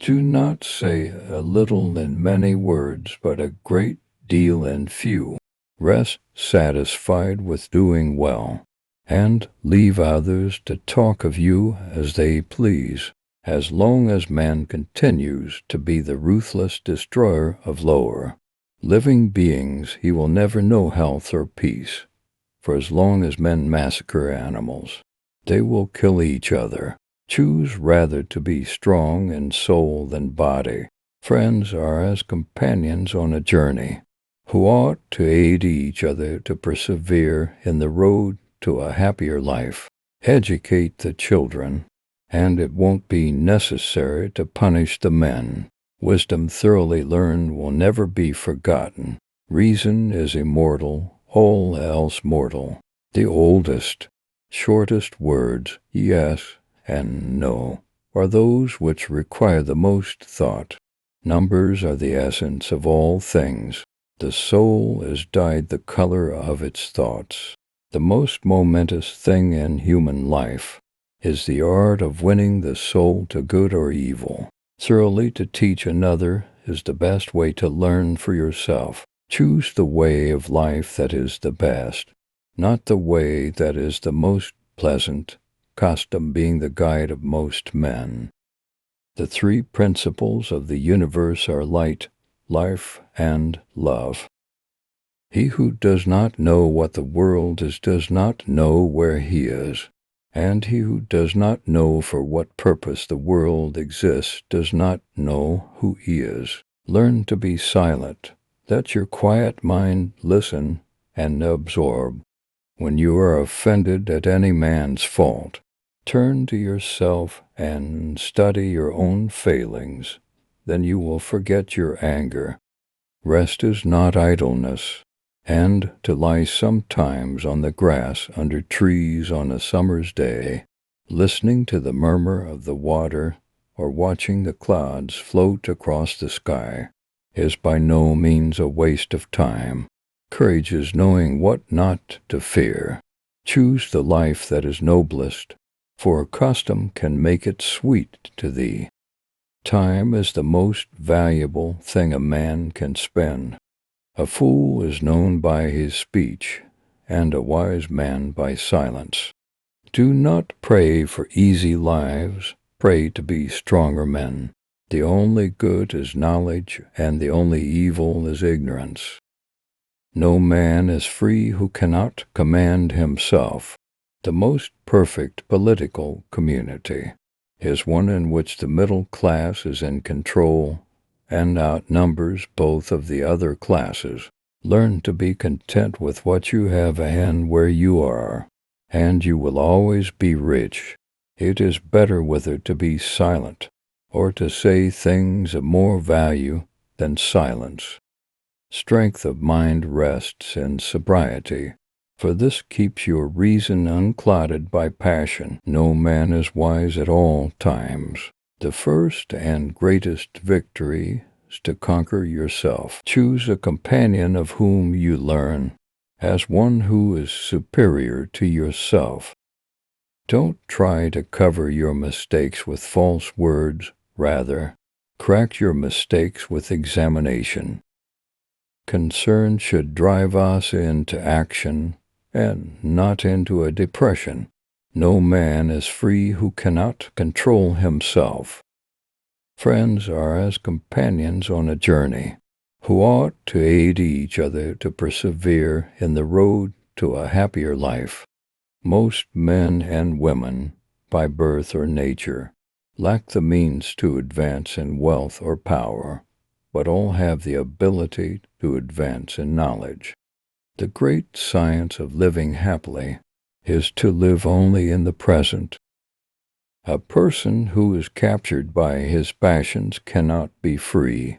Do not say a little in many words, but a great deal in few. Rest satisfied with doing well, and leave others to talk of you as they please. As long as man continues to be the ruthless destroyer of lower living beings, he will never know health or peace. For as long as men massacre animals, they will kill each other. Choose rather to be strong in soul than body. Friends are as companions on a journey, who ought to aid each other to persevere in the road to a happier life. Educate the children, and it won't be necessary to punish the men. Wisdom thoroughly learned will never be forgotten. Reason is immortal, all else mortal. The oldest, shortest words, yes and no, are those which require the most thought. Numbers are the essence of all things. The soul is dyed the color of its thoughts. The most momentous thing in human life is the art of winning the soul to good or evil. Thoroughly to teach another is the best way to learn for yourself. Choose the way of life that is the best, not the way that is the most pleasant, custom being the guide of most men. The three principles of the universe are light, life, and love. He who does not know what the world is does not know where he is, and he who does not know for what purpose the world exists does not know who he is. Learn to be silent. Let your quiet mind listen and absorb. When you are offended at any man's fault, turn to yourself and study your own failings. Then you will forget your anger. Rest is not idleness, and to lie sometimes on the grass under trees on a summer's day, listening to the murmur of the water or watching the clouds float across the sky, is by no means a waste of time. Courage is knowing what not to fear. Choose the life that is noblest, for custom can make it sweet to thee. Time is the most valuable thing a man can spend. A fool is known by his speech, and a wise man by silence. Do not pray for easy lives, pray to be stronger men. The only good is knowledge, and the only evil is ignorance. No man is free who cannot command himself. The most perfect political community is one in which the middle class is in control and outnumbers both of the other classes. Learn to be content with what you have and where you are, and you will always be rich. It is better whether to be silent or to say things of more value than silence. Strength of mind rests in sobriety, for this keeps your reason unclouded by passion. No man is wise at all times. The first and greatest victory is to conquer yourself. Choose a companion of whom you learn, as one who is superior to yourself. Don't try to cover your mistakes with false words. Rather, correct your mistakes with examination. Concern should drive us into action and not into a depression. No man is free who cannot control himself. Friends are as companions on a journey, who ought to aid each other to persevere in the road to a happier life. Most men and women, by birth or nature, lack the means to advance in wealth or power, but all have the ability to advance in knowledge. The great science of living happily is to live only in the present. A person who is captured by his passions cannot be free.